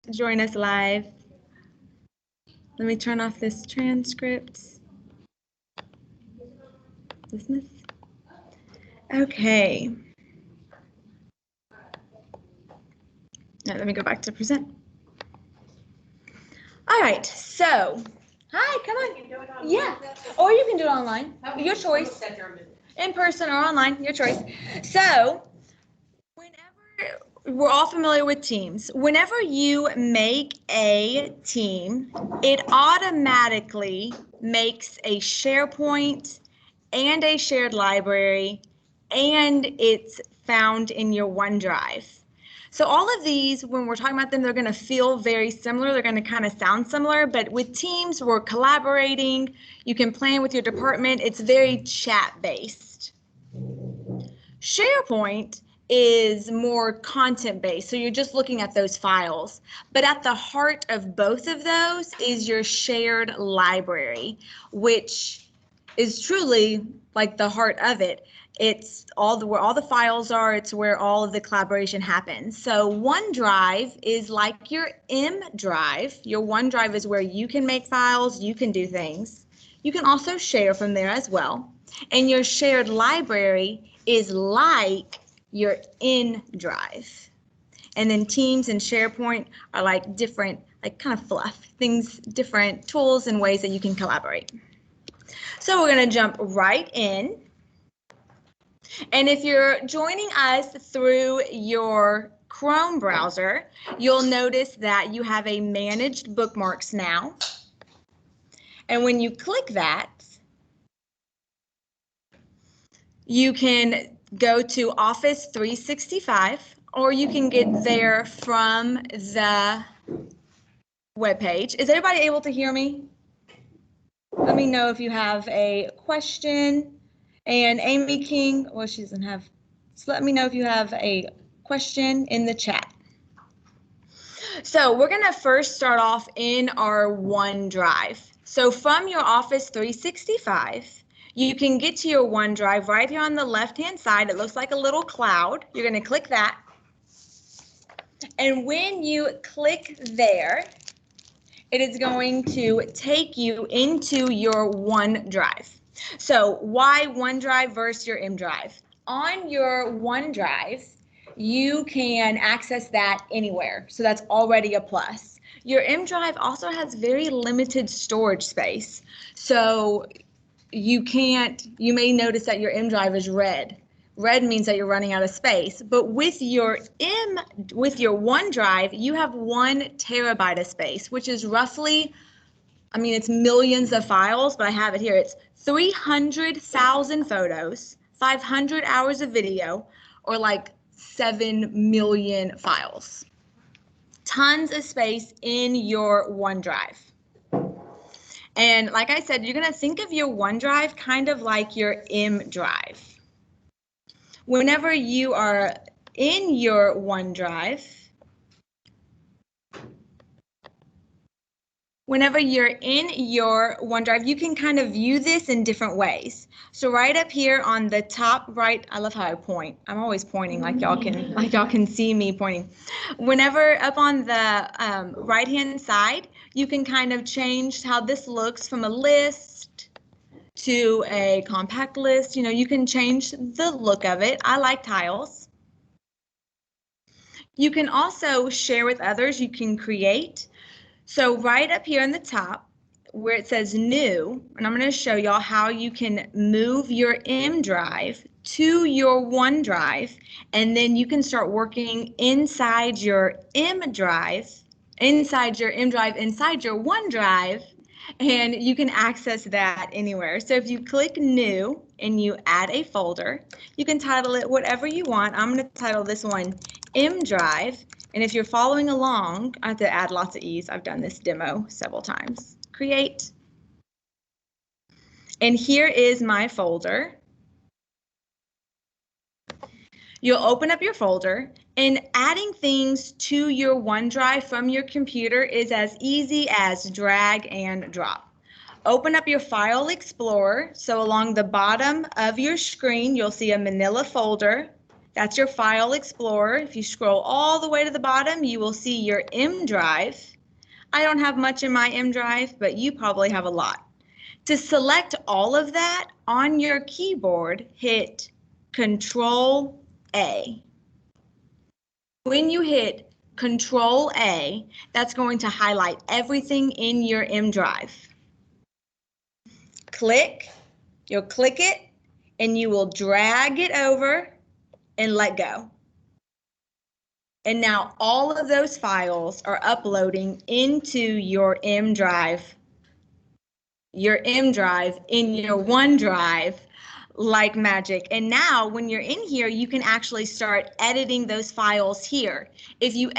to join us live. Let me turn off this transcript. Dismiss. Okay. Now let me go back to present. All right, so, hi, come on. Yeah, or you can do it online. Your choice. In person or online, your choice. So, whenever we're all familiar with Teams, whenever you make a team, it automatically makes a SharePoint and a shared library, and it's found in your OneDrive. So all of these, when we're talking about them, they're going to feel very similar. They're going to kind of sound similar, but with Teams, we're collaborating. You can plan with your department. It's very chat-based. SharePoint is more content-based, so you're just looking at those files. But at the heart of both of those is your shared library, which is truly like the heart of it. It's where all the files are. It's where all of the collaboration happens. So OneDrive is like your M drive. Your OneDrive is where you can make files, you can do things. You can also share from there as well. And your shared library is like your N drive. And then Teams and SharePoint are like different, like kind of fluff things, different tools and ways that you can collaborate. So we're going to jump right in. And if you're joining us through your Chrome browser, you'll notice that you have a managed bookmarks now. And when you click that, you can go to Office 365, or you can get there from the webpage. Is everybody able to hear me? Let me know if you have a question. And Amy King, well, she doesn't have, so let me know if you have a question in the chat. So we're going to first start off in our OneDrive. So from your Office 365, you can get to your OneDrive right here on the left-hand side. It looks like a little cloud. You're going to click that. And when you click there, it is going to take you into your OneDrive. So why OneDrive versus your M drive? On your OneDrive, you can access that anywhere. So that's already a plus. Your M drive also has very limited storage space. So you may notice that your M drive is red. Red means that you're running out of space. But with your OneDrive, you have 1 terabyte of space, which is roughly, I mean, it's millions of files, but I have it here. It's 300,000 photos, 500 hours of video, or like 7 million files. Tons of space in your OneDrive. And like I said, you're going to think of your OneDrive kind of like your M drive. Whenever you are in your OneDrive, you can kind of view this in different ways. So right up here on the top right, I love how I point. I'm always pointing like y'all can see me pointing. Whenever up on the right-hand side, you can kind of change how this looks from a list to a compact list. You know, you can change the look of it. I like tiles. You can also share with others. You can create. So right up here on the top where it says new, and I'm going to show y'all how you can move your M drive to your OneDrive, and then you can start working inside your M drive, inside your OneDrive, and you can access that anywhere. So if you click new and you add a folder, you can title it whatever you want. I'm going to title this one M drive. And if you're following along, I have to add lots of E's. I've done this demo several times. Create. And here is my folder. You'll open up your folder, and adding things to your OneDrive from your computer is as easy as drag and drop. Open up your File Explorer. So along the bottom of your screen, you'll see a manila folder. That's your File Explorer. If you scroll all the way to the bottom, you will see your M drive. I don't have much in my M drive, but you probably have a lot. To select all of that on your keyboard, hit Control A. When you hit Control A, that's going to highlight everything in your M drive. You'll click it, and you will drag it over and let go. And now all of those files are uploading into your M drive in your OneDrive like magic. And now when you're in here, you can actually start editing those files here. If you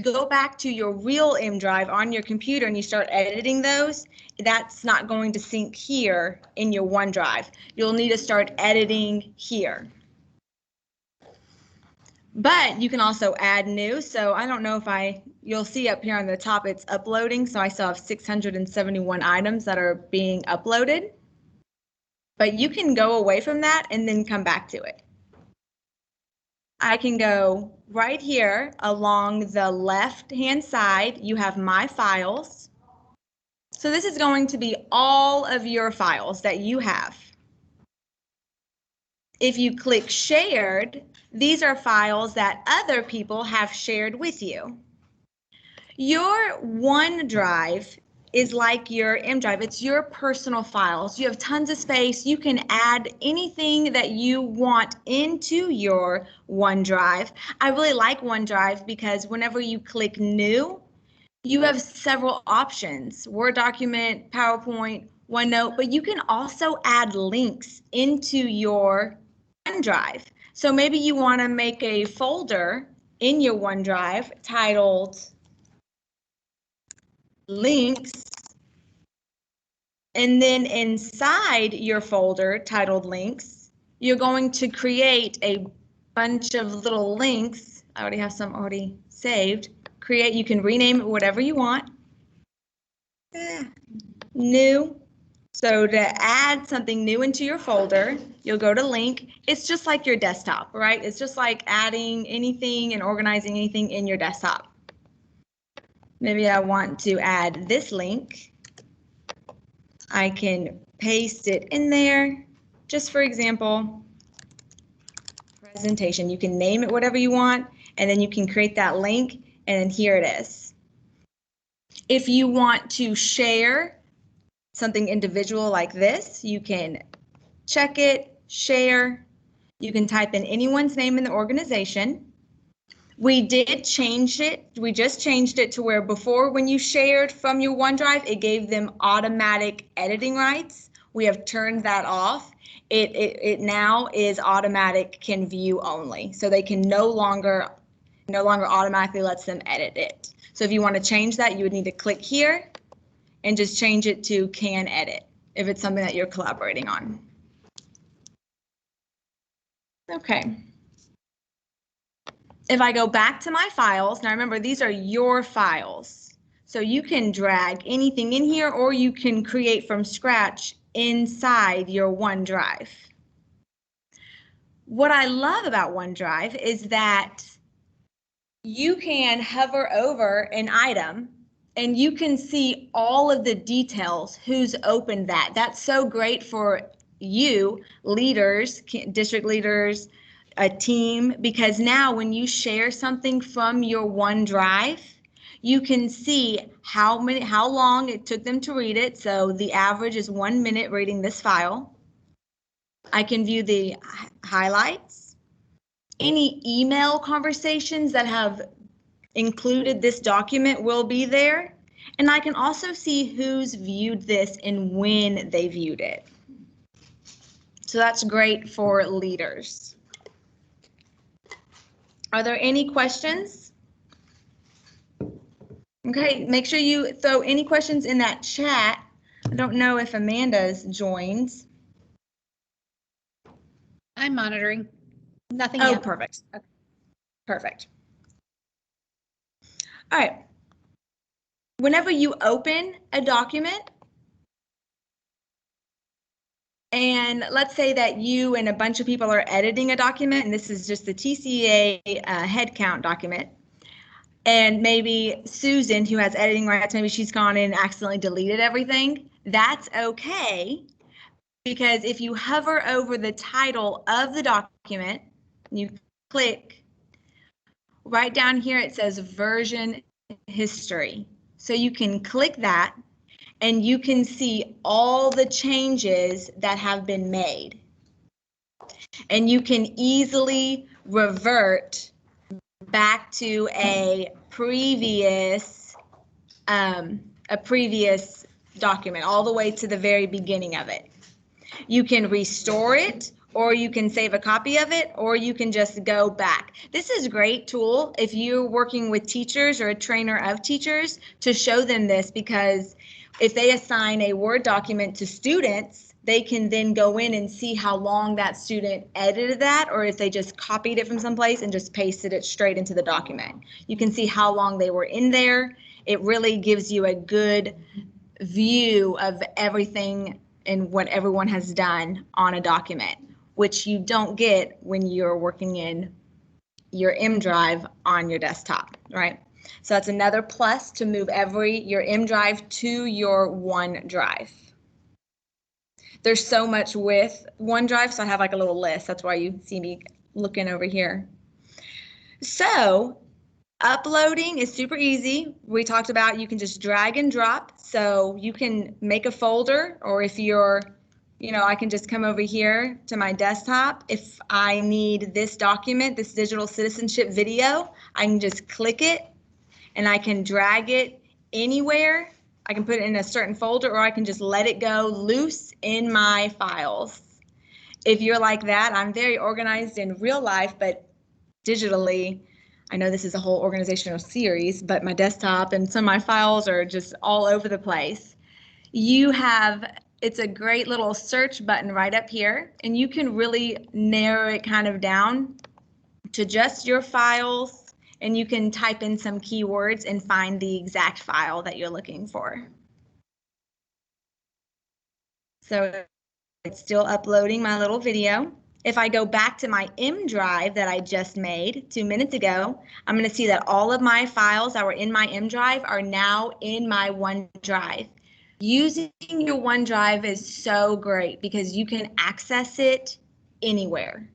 go back to your real M drive on your computer and you start editing those, that's not going to sync here in your OneDrive. You'll need to start editing here. But you can also add new. So I don't know if you'll see up here on the top, it's uploading. So I still have 671 items that are being uploaded. But you can go away from that and then come back to it. I can go right here along the left-hand side. You have My Files. So this is going to be all of your files that you have. If you click Shared, these are files that other people have shared with you. Your OneDrive is like your M drive. It's your personal files. You have tons of space. You can add anything that you want into your OneDrive. I really like OneDrive because whenever you click New, you have several options: Word document, PowerPoint, OneNote, but you can also add links into your OneDrive. So maybe you want to make a folder in your OneDrive titled Links, and then inside your folder titled Links, you're going to create a bunch of little links. I already have some already saved. You can rename it whatever you want. New. So to add something new into your folder, you'll go to Link. It's just like your desktop, right? It's just like adding anything and organizing anything in your desktop. Maybe I want to add this link. I can paste it in there. Just for example, presentation. You can name it whatever you want, and then you can create that link, and here it is. If you want to share something individual like this, you can check it, share. You can type in anyone's name in the organization. We did change it. We just changed it to where before, when you shared from your OneDrive, it gave them automatic editing rights. We have turned that off. It now is automatic, can view only. So they can no longer automatically lets them edit it. So if you want to change that, you would need to click here and just change it to can edit if it's something that you're collaborating on. Okay. If I go back to my files, now remember, these are your files. So you can drag anything in here, or you can create from scratch inside your OneDrive. What I love about OneDrive is that you can hover over an item and you can see all of the details, who's opened that. That's so great for you, leaders, district leaders, a team, because now when you share something from your OneDrive, you can see how long it took them to read it. So the average is 1 minute reading this file. I can view the highlights, any email conversations that have included this document will be there. And I can also see who's viewed this and when they viewed it. So that's great for leaders. Are there any questions? Okay, make sure you throw any questions in that chat. I don't know if Amanda's joined. I'm monitoring. Nothing yet. Oh, Perfect. Okay. Perfect. All right. Whenever you open a document, And let's say that you and a bunch of people are editing a document, and this is just the TCA headcount document. And maybe Susan, who has editing rights, maybe she's gone in and accidentally deleted everything. That's okay, because if you hover over the title of the document, you click right down here, it says version history. So you can click that and you can see all the changes that have been made. And you can easily revert back to a previous document, all the way to the very beginning of it. You can restore it, or you can save a copy of it, or you can just go back. This is a great tool if you're working with teachers or a trainer of teachers to show them this, because if they assign a Word document to students, they can then go in and see how long that student edited that, or if they just copied it from someplace and just pasted it straight into the document. You can see how long they were in there. It really gives you a good view of everything and what everyone has done on a document, which you don't get when you're working in your M drive on your desktop, right? So that's another plus to move your M drive to your OneDrive. There's so much with OneDrive, so I have like a little list. That's why you see me looking over here. So uploading is super easy. We talked about you can just drag and drop. So you can make a folder, or if you're, I can just come over here to my desktop. If I need this document, this digital citizenship video, I can just click it and I can drag it anywhere. I can put it in a certain folder, or I can just let it go loose in my files. If you're like that, I'm very organized in real life, but digitally, I know this is a whole organizational series, but my desktop and some of my files are just all over the place. It's a great little search button right up here, and you can really narrow it kind of down to just your files, and you can type in some keywords and find the exact file that you're looking for. So it's still uploading my little video. If I go back to my M drive that I just made 2 minutes ago, I'm going to see that all of my files that were in my M drive are now in my OneDrive. Using your OneDrive is so great because you can access it anywhere.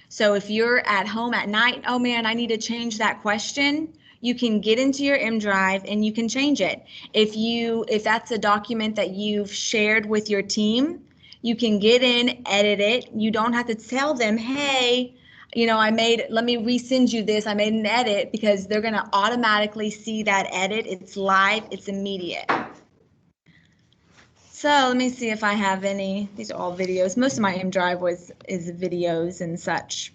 So if you're at home at night, oh man, I need to change that question, you can get into your M drive and you can change it. If that's a document that you've shared with your team, you can get in, edit it. You don't have to tell them, hey, let me resend you this. I made an edit, because they're going to automatically see that edit. It's live, it's immediate. So let me see if I have any. These are all videos. Most of my M drive is videos and such.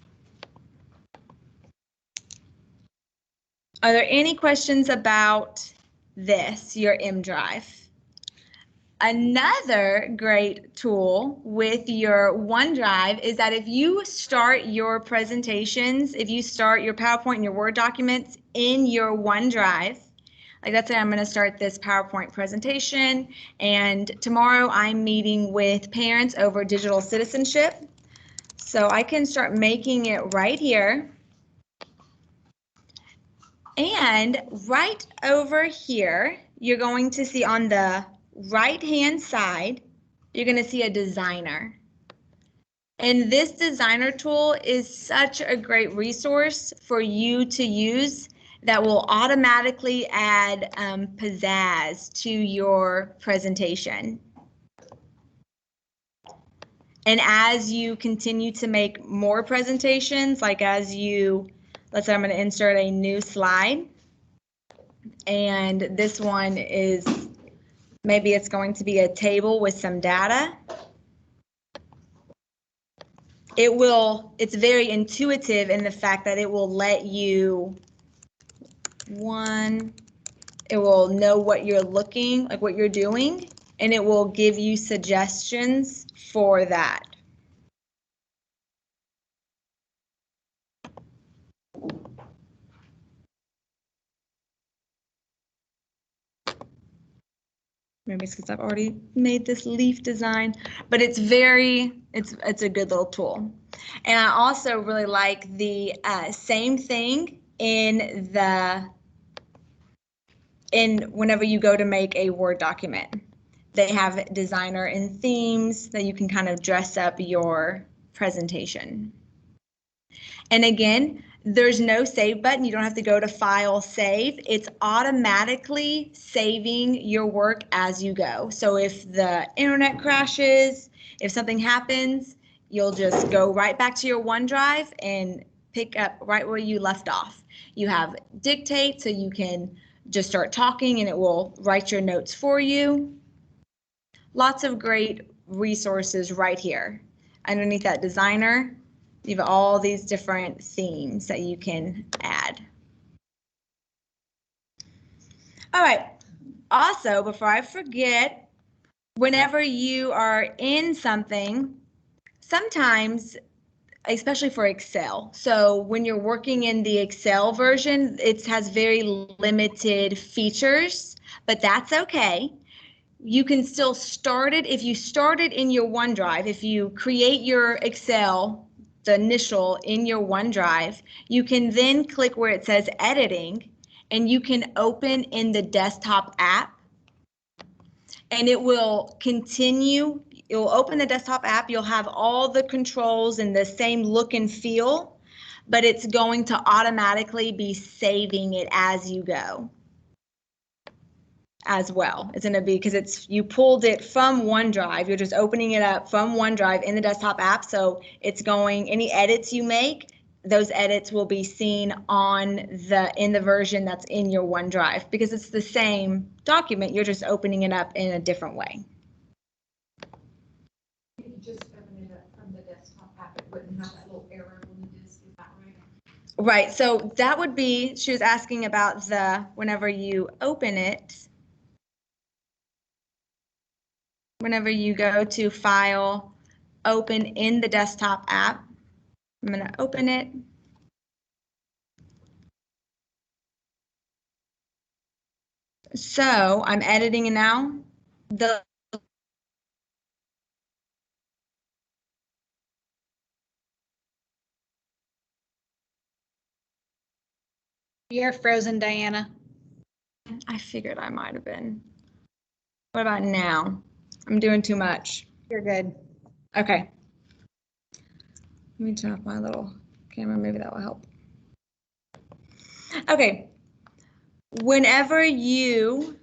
Are there any questions about this, your M drive? Another great tool with your OneDrive is that if you start your presentations, if you start your PowerPoint and your Word documents in your OneDrive, like let's say I'm going to start this PowerPoint presentation, and tomorrow I'm meeting with parents over digital citizenship. So I can start making it right here. And right over here, you're going to see on the right-hand side, you're going to see a designer. And this designer tool is such a great resource for you to use that will automatically add pizzazz to your presentation. And as you continue to make more presentations, like let's say I'm going to insert a new slide. And this one is, maybe it's going to be a table with some data. It's very intuitive in the fact that it will let you, it will know what you're what you're doing, and it will give you suggestions for that. Maybe it's because I've already made this leaf design, but it's a good little tool. And I also really like the same thing in whenever you go to make a Word document. They have designer and themes that you can kind of dress up your presentation. And again, there's no save button. You don't have to go to File, Save. It's automatically saving your work as you go. So if the internet crashes, if something happens, you'll just go right back to your OneDrive and pick up right where you left off. You have Dictate, so you can just start talking and it will write your notes for you. Lots of great resources right here. Underneath that designer, you have all these different themes that you can add. All right. Also, before I forget, whenever you are in something, sometimes, especially for Excel, so when you're working in the Excel version, it has very limited features, but that's okay. You can still start it. If you start it in your OneDrive, if you create your Excel, the initial in your OneDrive, you can then click where it says editing and you can open in the desktop app and it will continue. It will open the desktop app. You'll have all the controls in the same look and feel, but it's going to automatically be saving it as you go as well. It's going to be because you pulled it from OneDrive. You're just opening it up from OneDrive in the desktop app. So it's going, any edits you make, those edits will be seen in the version that's in your OneDrive because it's the same document. You're just opening it up in a different way. If you just open it up from the desktop app, it wouldn't have that little error when you just do that, right? Right. So that would be, she was asking about whenever you open it, whenever you go to File, Open in the desktop app. I'm going to open it. So I'm editing it now. You're frozen, Diana. I figured I might have been. What about now? I'm doing too much. You're good. Okay. Let me turn off my little camera. Maybe that will help. Okay. Whenever you,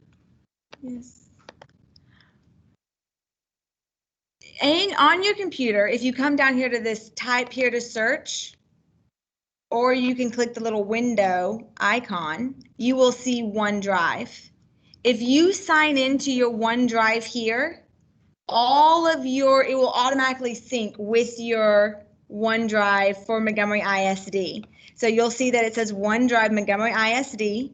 and on your computer, if you come down here to this type here to search, or you can click the little window icon, you will see OneDrive. If you sign into your OneDrive here, it will automatically sync with your OneDrive for Montgomery ISD. So you'll see that it says OneDrive Montgomery ISD,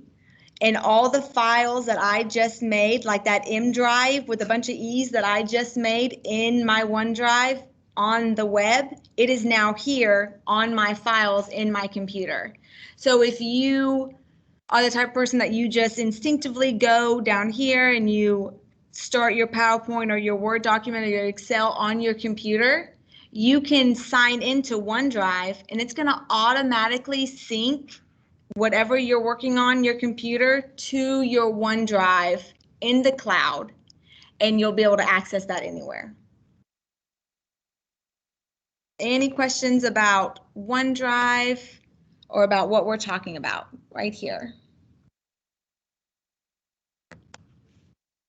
and all the files that I just made, like that M drive with a bunch of E's that I just made in my OneDrive on the web, it is now here on my files in my computer. So if you are the type of person that you just instinctively go down here and you start your PowerPoint or your Word document or your Excel on your computer, you can sign into OneDrive and it's going to automatically sync whatever you're working on your computer to your OneDrive in the cloud, and you'll be able to access that anywhere. Any questions about OneDrive or about what we're talking about right here?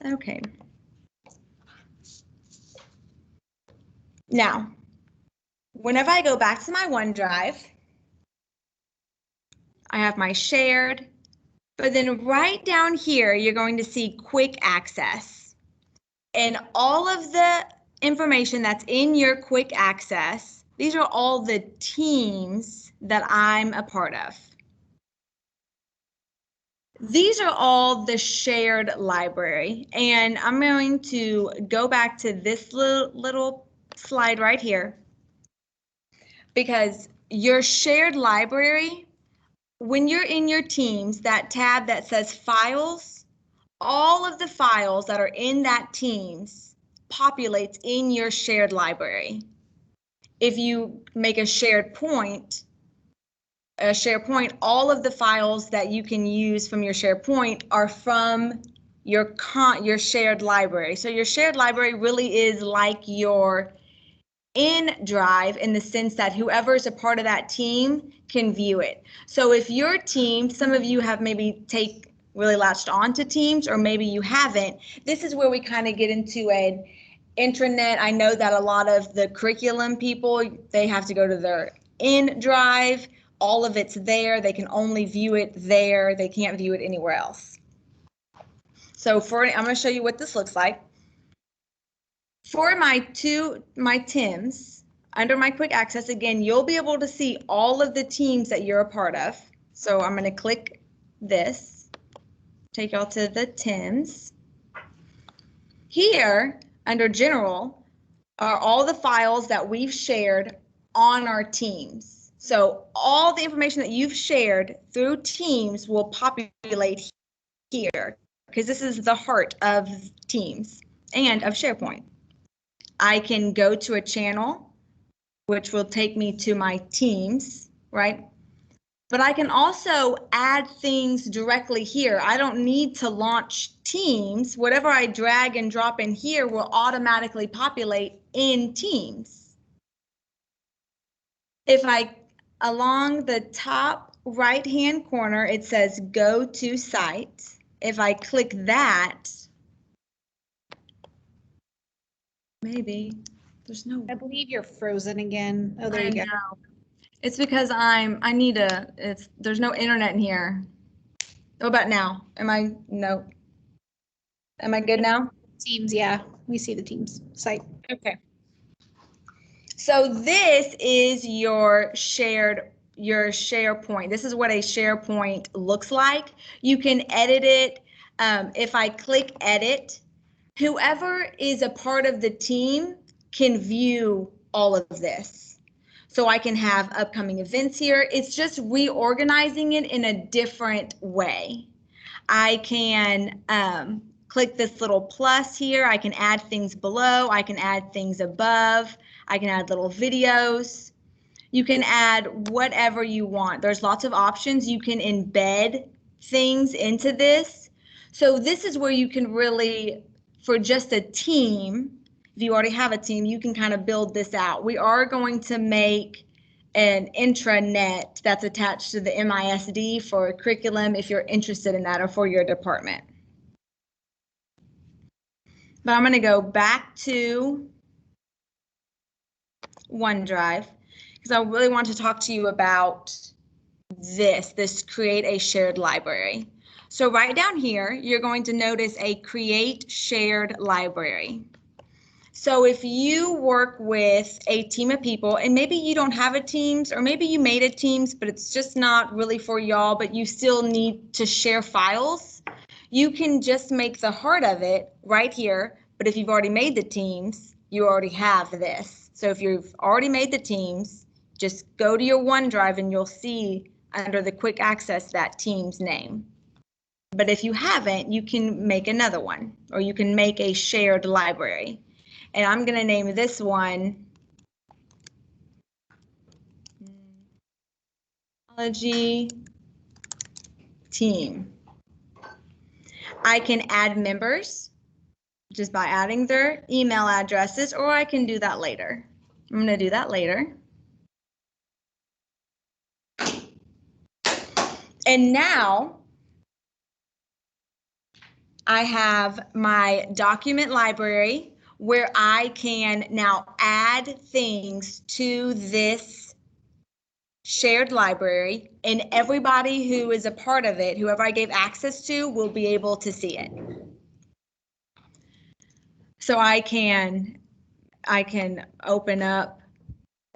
Okay. Now, whenever I go back to my OneDrive, I have my shared, but then right down here, you're going to see quick access. And all of the information that's in your quick access, these are all the teams that I'm a part of. These are all the shared library, and I'm going to go back to this little slide right here because your shared library, when you're in your teams, that tab that says files, all of the files that are in that Teams populates in your shared library. If you make a SharePoint, all of the files that you can use from your SharePoint are from your shared library. So your shared library really is like your OneDrive in the sense that whoever is a part of that team can view it. So if your team, some of you have maybe really latched on to Teams, or maybe you haven't, this is where we kind of get into an intranet. I know that a lot of the curriculum people, they have to go to their OneDrive. All of it's there. They can only view it there. They can't view it anywhere else. So I'm going to show you what this looks like. For my Teams, under my quick access, again, you'll be able to see all of the teams that you're a part of. So I'm going to click this, take y'all to the Teams. Here, under General, are all the files that we've shared on our Teams. So all the information that you've shared through Teams will populate here, because this is the heart of Teams and of SharePoint. I can go to a channel, which will take me to my Teams, right? But I can also add things directly here. I don't need to launch Teams. Whatever I drag and drop in here will automatically populate in Teams. If along the top right-hand corner, it says Go to Site. If I click that, maybe there's no. I believe you're frozen again. Oh, there you go. It's because there's no internet in here. What about now? No. Am I good now? Teams, yeah, we see the Teams site. Okay. So this is your SharePoint. This is what a SharePoint looks like. You can edit it. If I click edit, whoever is a part of the team can view all of this. So I can have upcoming events here. It's just reorganizing it in a different way. I can click this little plus here. I can add things below. I can add things above. I can add little videos. You can add whatever you want. There's lots of options. You can embed things into this. So this is where you can really, for just a team, if you already have a team, you can kind of build this out. We are going to make an intranet that's attached to the MISD for curriculum if you're interested in that, or for your department. But I'm going to go back to OneDrive because I really want to talk to you about this create a shared library. So right down here, you're going to notice a create shared library. So if you work with a team of people, and maybe you don't have a Teams, or maybe you made a Teams, but it's just not really for y'all, but you still need to share files, you can just make the heart of it right here. But if you've already made the Teams, you already have this. So if you've already made the Teams, just go to your OneDrive and you'll see under the quick access that Teams name. But if you haven't, you can make another one, or you can make a shared library. And I'm going to name this one Technology Team. I can add members just by adding their email addresses, or I can do that later. I'm going to do that later. And now I have my document library where I can now add things to this shared library, and everybody who is a part of it, whoever I gave access to, will be able to see it. So I can open up,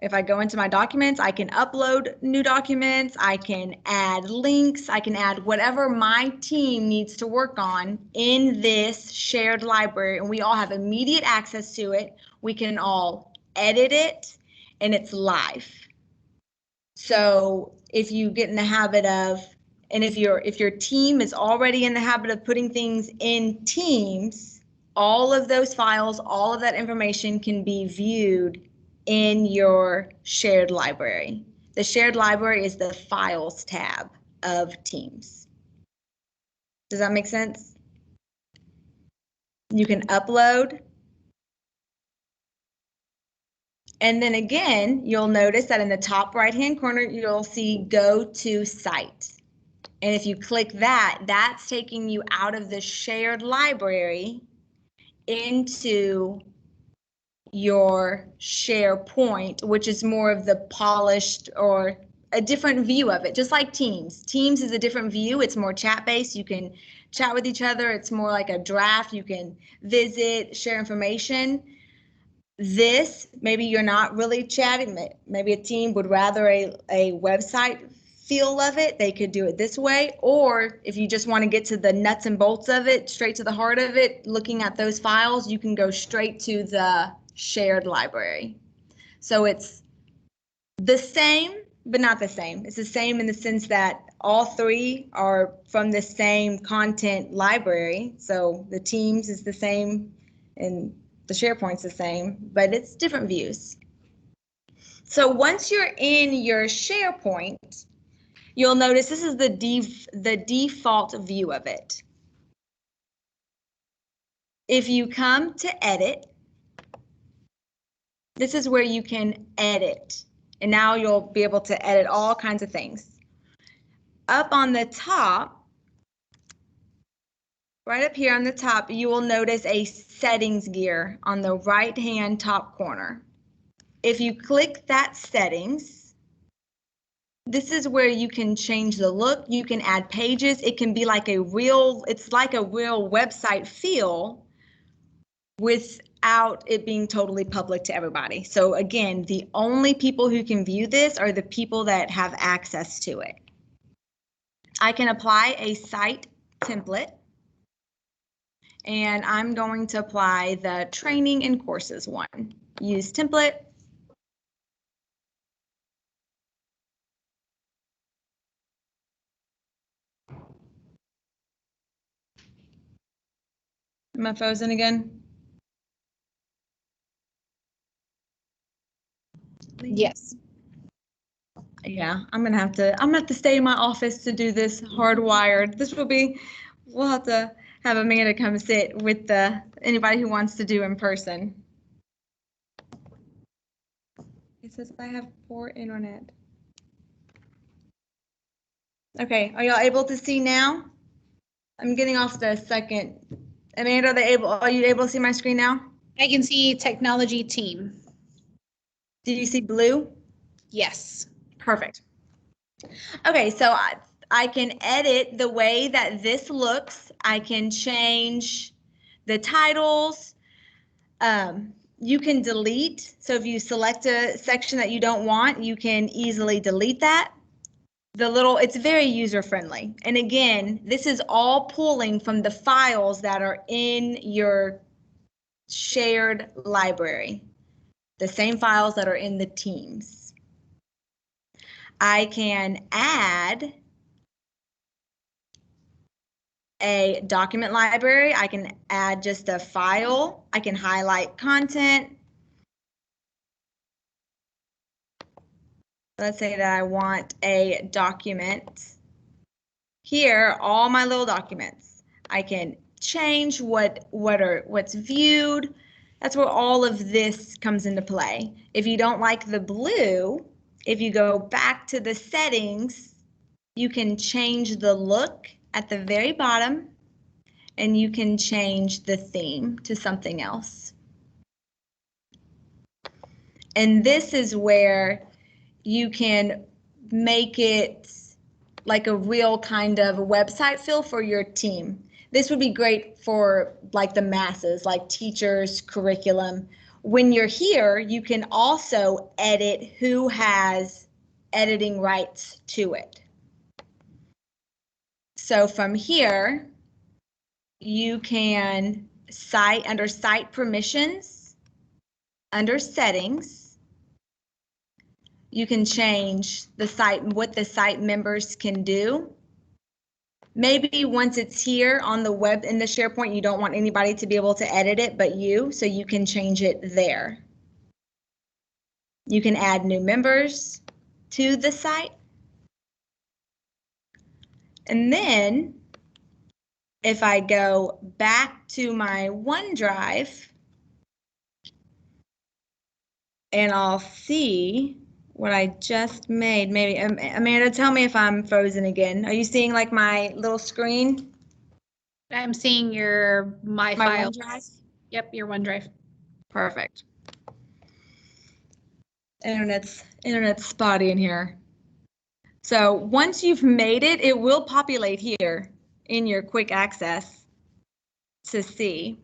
if I go into my documents, I can upload new documents, I can add links, I can add whatever my team needs to work on in this shared library, and we all have immediate access to it. We can all edit it, and it's live. So if you get in the habit of And if your team is already in the habit of putting things in Teams, all of those files, all of that information can be viewed in your shared library. The shared library is the Files tab of Teams. Does that make sense? You can upload. And then again, you'll notice that in the top right-hand corner, you'll see Go to Site. And if you click that, that's taking you out of the shared library into your SharePoint, which is more of the polished or a different view of it, just like Teams. Teams is a different view. It's more chat-based. You can chat with each other. It's more like a draft. You can visit, share information. This, maybe you're not really chatting. Maybe a team would rather a website feel of it. They could do it this way. Or if you just want to get to the nuts and bolts of it, straight to the heart of it, looking at those files, you can go straight to the shared library. So it's the same, but not the same. It's the same in the sense that all three are from the same content library. So the Teams is the same and the SharePoint's the same, but it's different views. So once you're in your SharePoint, you'll notice this is the default view of it. If you come to edit, this is where you can edit. And now you'll be able to edit all kinds of things. Up on the top, right up here on the top, you will notice a settings gear on the right-hand top corner. If you click that settings, this is where you can change the look. You can add pages. It can be like it's like a real website feel without it being totally public to everybody. So again, the only people who can view this are the people that have access to it. I can apply a site template, and I'm going to apply the training and courses one. Use template. Am I frozen again? Yes. Yeah, I'm gonna have to stay in my office to do this hardwired. We'll have to have Amanda come sit with anybody who wants to do in person. It says I have poor internet. Okay, are y'all able to see now? I'm getting off the second. Amanda, are you able to see my screen now? I can see technology team. Did you see blue? Yes. Perfect. Okay, so I can edit the way that this looks. I can change the titles. You can delete. So if you select a section that you don't want, you can easily delete that. It's very user friendly. And again, this is all pulling from the files that are in your shared library, the same files that are in the Teams. I can add a document library. I can add just a file. I can highlight content. Let's say that I want a document. Here, all my little documents. I can change what's viewed. That's where all of this comes into play. If you don't like the blue, if you go back to the settings, you can change the look at the very bottom, and you can change the theme to something else. And this is where you can make it like a real kind of website feel for your team. This would be great for like the masses, like teachers, curriculum. When you're here, you can also edit who has editing rights to it. So from here, you can under site permissions, under settings, you can change what the site members can do. Maybe once it's here on the web in the SharePoint, you don't want anybody to be able to edit it but you, so you can change it there. You can add new members to the site. And then if I go back to my OneDrive, and I'll see what I just made. Maybe, Amanda, tell me if I'm frozen again. Are you seeing like my little screen? I'm seeing your my file. OneDrive? Yep, your OneDrive. Perfect. Internet's spotty in here. So once you've made it, it will populate here in your quick access to see.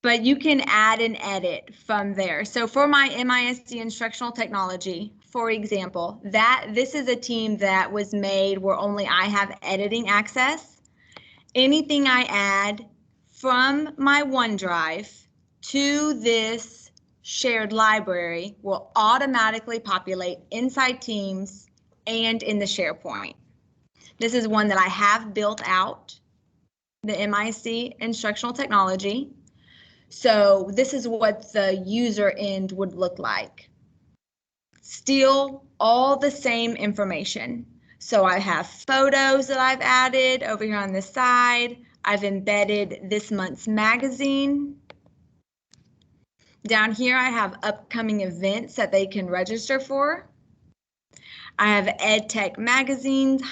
But you can add and edit from there. So for my MISD instructional technology, for example, this is a team that was made where only I have editing access. Anything I add from my OneDrive to this shared library will automatically populate inside Teams and in the SharePoint. This is one that I have built out, the MISD instructional technology. So this is what the user end would look like. Still all the same information. So I have photos that I've added over here on this side. I've embedded this month's magazine. Down here I have upcoming events that they can register for. I have EdTech magazines,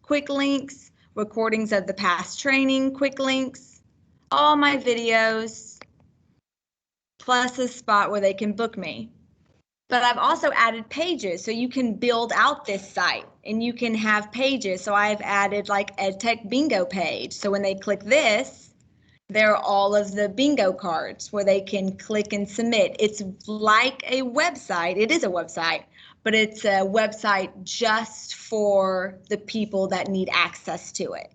quick links, recordings of the past training, quick links, all my videos, plus a spot where they can book me. But I've also added pages, so you can build out this site and you can have pages. So I've added like EdTech bingo page. So when they click this, there are all of the bingo cards where they can click and submit. It's like a website. It is a website, but it's a website just for the people that need access to it.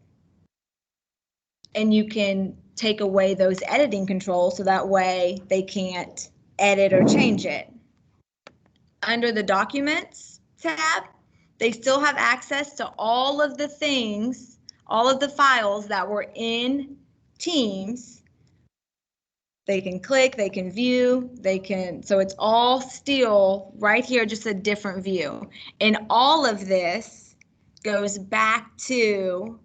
And you can take away those editing controls so that way they can't edit or change it. Under the Documents tab, they still have access to all of the things, all of the files that were in Teams. They can click, they can view, so it's all still right here, just a different view. And all of this goes back to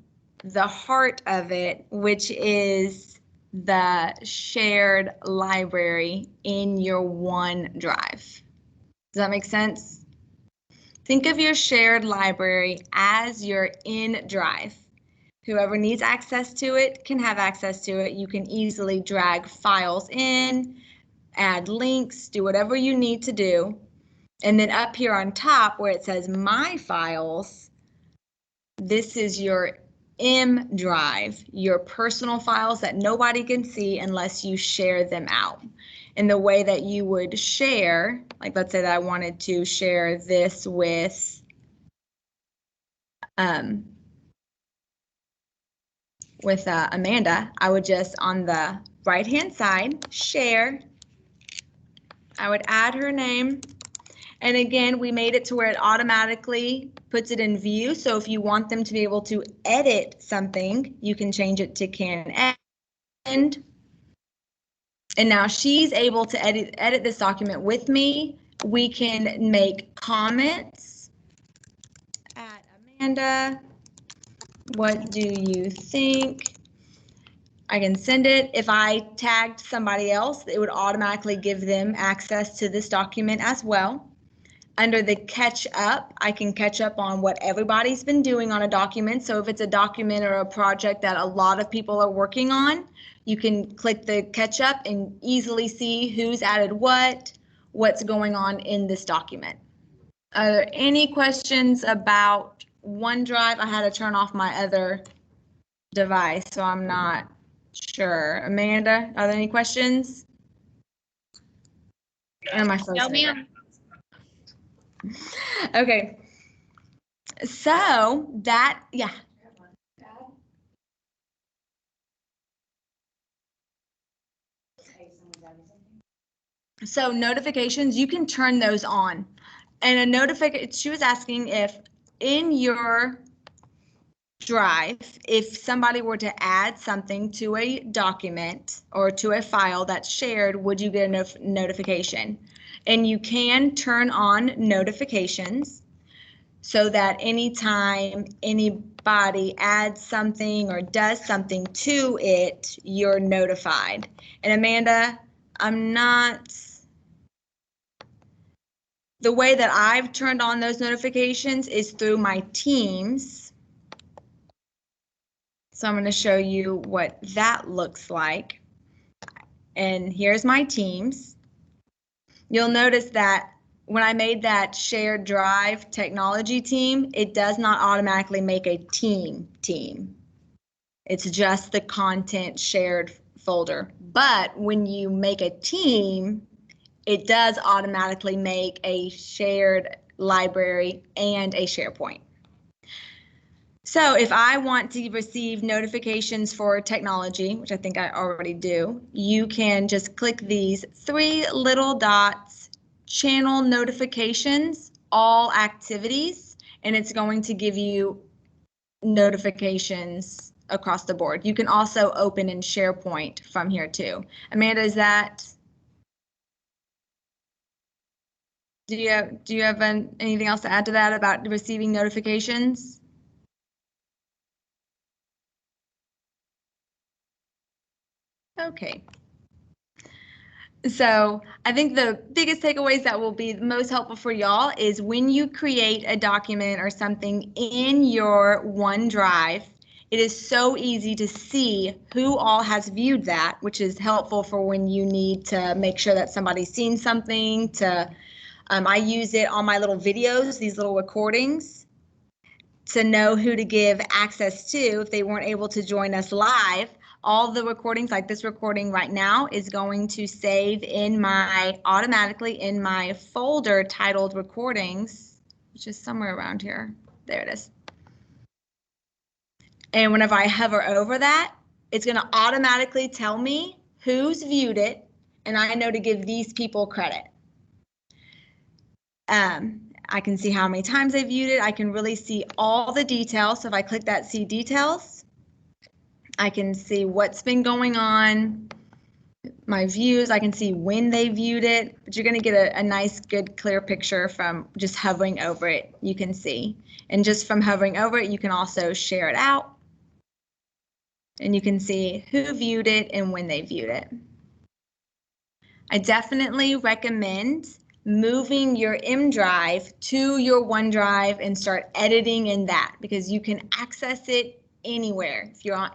the heart of it, which is the shared library in your OneDrive. Does that make sense? Think of your shared library as your InDrive. Whoever needs access to it can have access to it. You can easily drag files in, add links, do whatever you need to do. And then up here on top where it says My Files, this is your M drive, your personal files that nobody can see unless you share them out. And the way that you would share, like let's say that I wanted to share this with Amanda, I would just on the right hand side share. I would add her name. And again, we made it to where it automatically puts it in view. So if you want them to be able to edit something, you can change it to can end. And now she's able to edit this document with me. We can make comments. At Amanda, what do you think? I can send it. If I tagged somebody else, it would automatically give them access to this document as well. Under the catch up, I can catch up on what everybody's been doing on a document. So if it's a document or a project that a lot of people are working on, you can click the catch up and easily see who's added what's going on in this document. Are there any questions about OneDrive? I had to turn off my other device, so I'm not sure. Amanda, are there any questions? Am I No, ma'am. Okay. So that, yeah. So notifications, you can turn those on. And a notification, she was asking if in your Drive, if somebody were to add something to a document or to a file that's shared, would you get a notification? And you can turn on notifications so that anytime anybody adds something or does something to it, you're notified. And Amanda, the way that I've turned on those notifications is through my Teams. So I'm going to show you what that looks like. And here's my Teams. You'll notice that when I made that shared drive technology team, it does not automatically make a team. It's just the content shared folder. But when you make a team, it does automatically make a shared library and a SharePoint. So if I want to receive notifications for technology, which I think I already do, you can just click these three little dots, channel notifications, all activities, and it's going to give you notifications across the board. You can also open in SharePoint from here too. Amanda, do you have anything else to add to that about receiving notifications? Okay. So I think the biggest takeaways that will be most helpful for y'all is when you create a document or something in your OneDrive, it is so easy to see who all has viewed that, which is helpful for when you need to make sure that somebody's seen something. I use it on my little videos, these little recordings, to know who to give access to if they weren't able to join us live. All the recordings, like this recording right now, is going to save automatically in my folder titled recordings, which is somewhere around here. There it is. And whenever I hover over that, it's going to automatically tell me who's viewed it, and I know to give these people credit. I can see how many times they viewed it. I can really see all the details. So if I click that see details, I can see what's been going on, my views. I can see when they viewed it, but you're going to get a nice, good, clear picture from just hovering over it. You can see, and just from hovering over it, you can also share it out, and you can see who viewed it and when they viewed it. I definitely recommend moving your M drive to your OneDrive and start editing in that, because you can access it anywhere.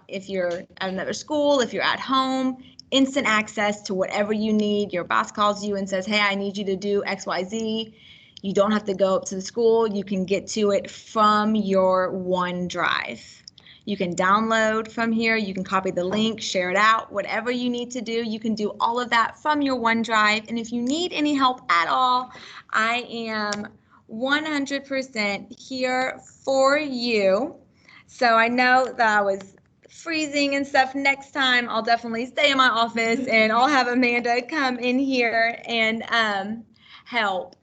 If you're at another school, if you're at home, instant access to whatever you need. Your boss calls you and says, hey, I need you to do XYZ. You don't have to go up to the school. You can get to it from your OneDrive. You can download from here, you can copy the link, share it out, whatever you need to do, you can do all of that from your OneDrive. And if you need any help at all, I am 100% here for you. So I know that I was freezing and stuff. Next time, I'll definitely stay in my office and I'll have Amanda come in here and help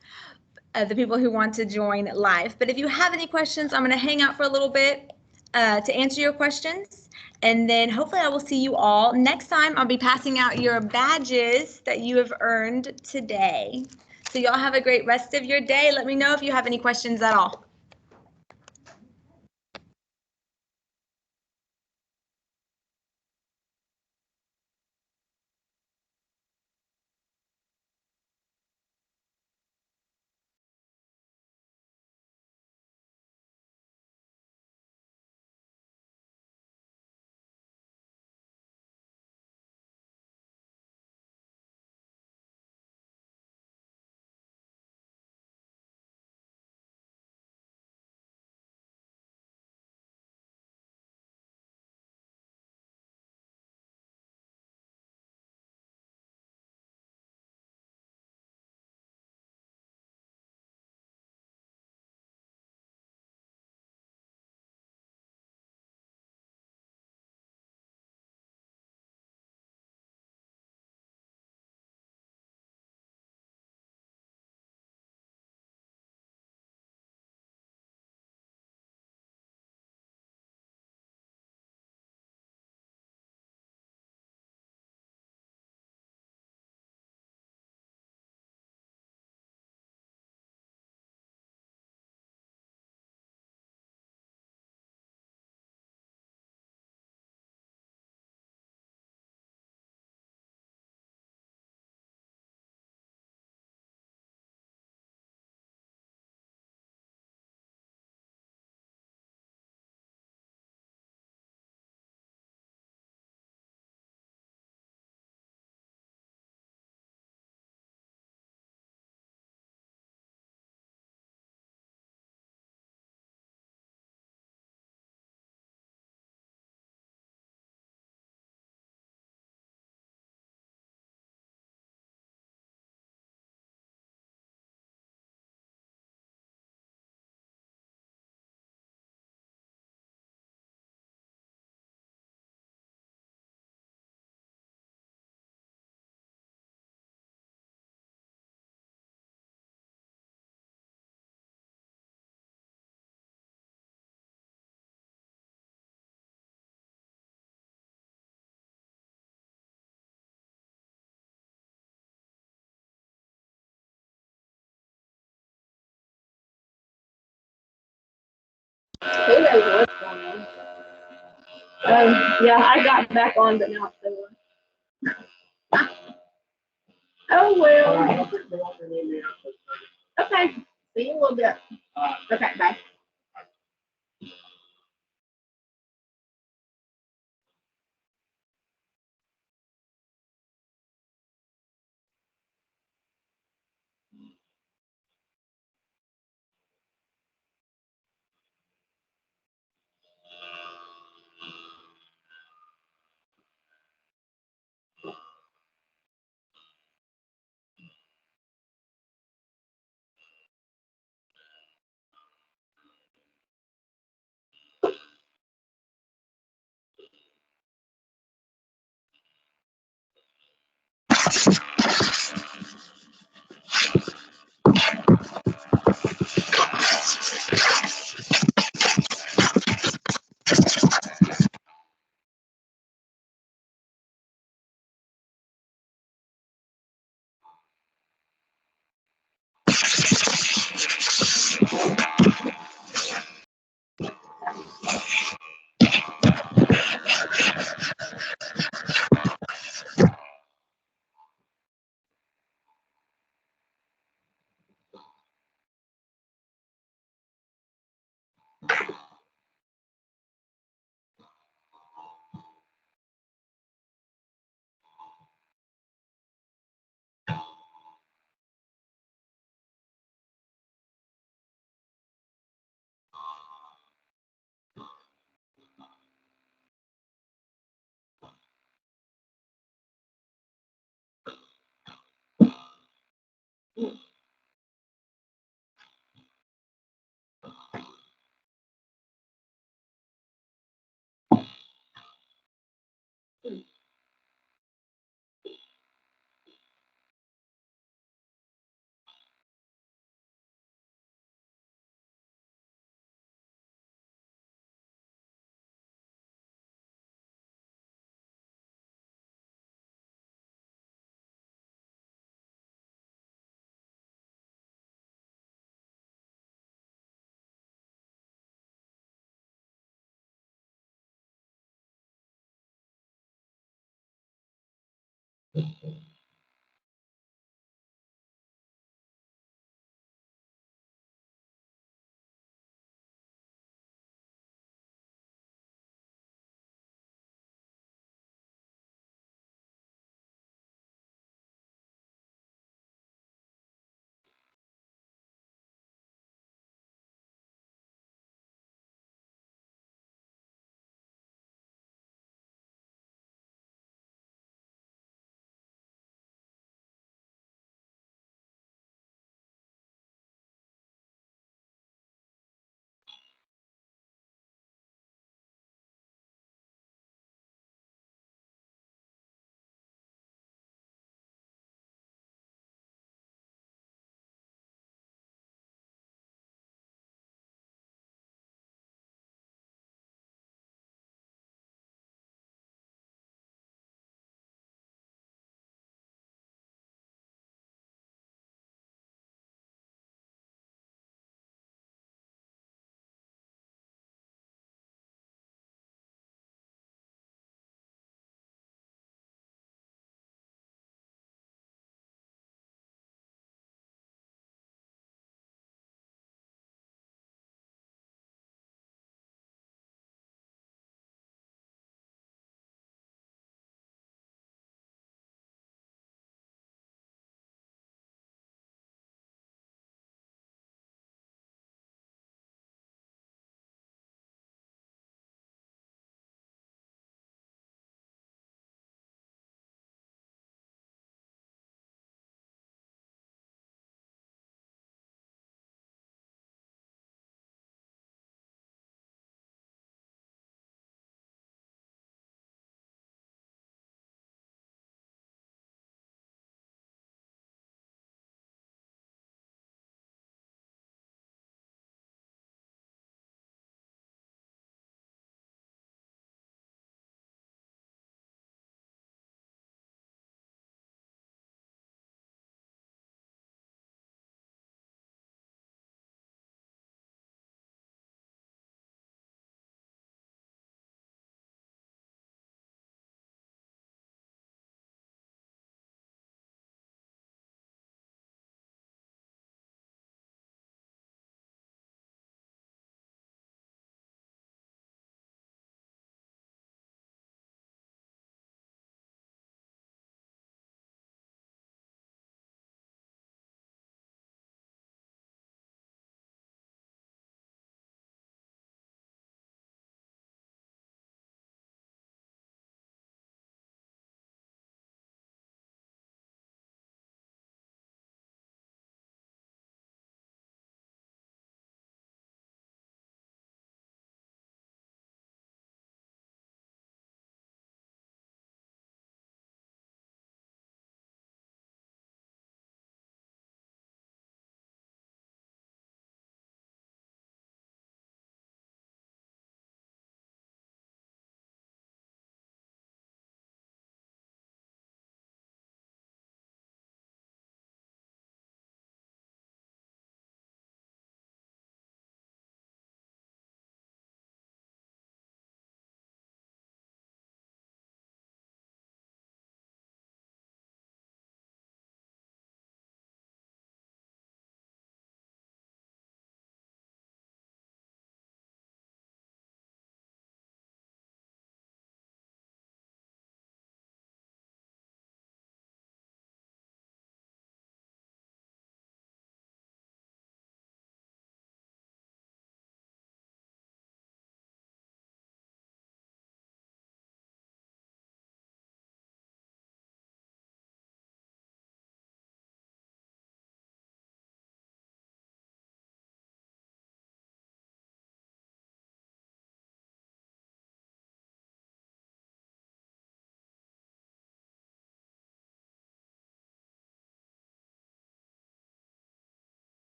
the people who want to join live. But if you have any questions, I'm going to hang out for a little bit to answer your questions, and then hopefully I will see you all next time. I'll be passing out your badges that you have earned today. So y'all have a great rest of your day. Let me know if you have any questions at all. know what's going on. Yeah, I got back on, but now it's still on. Oh well. Okay. See you in a little bit. Okay, bye.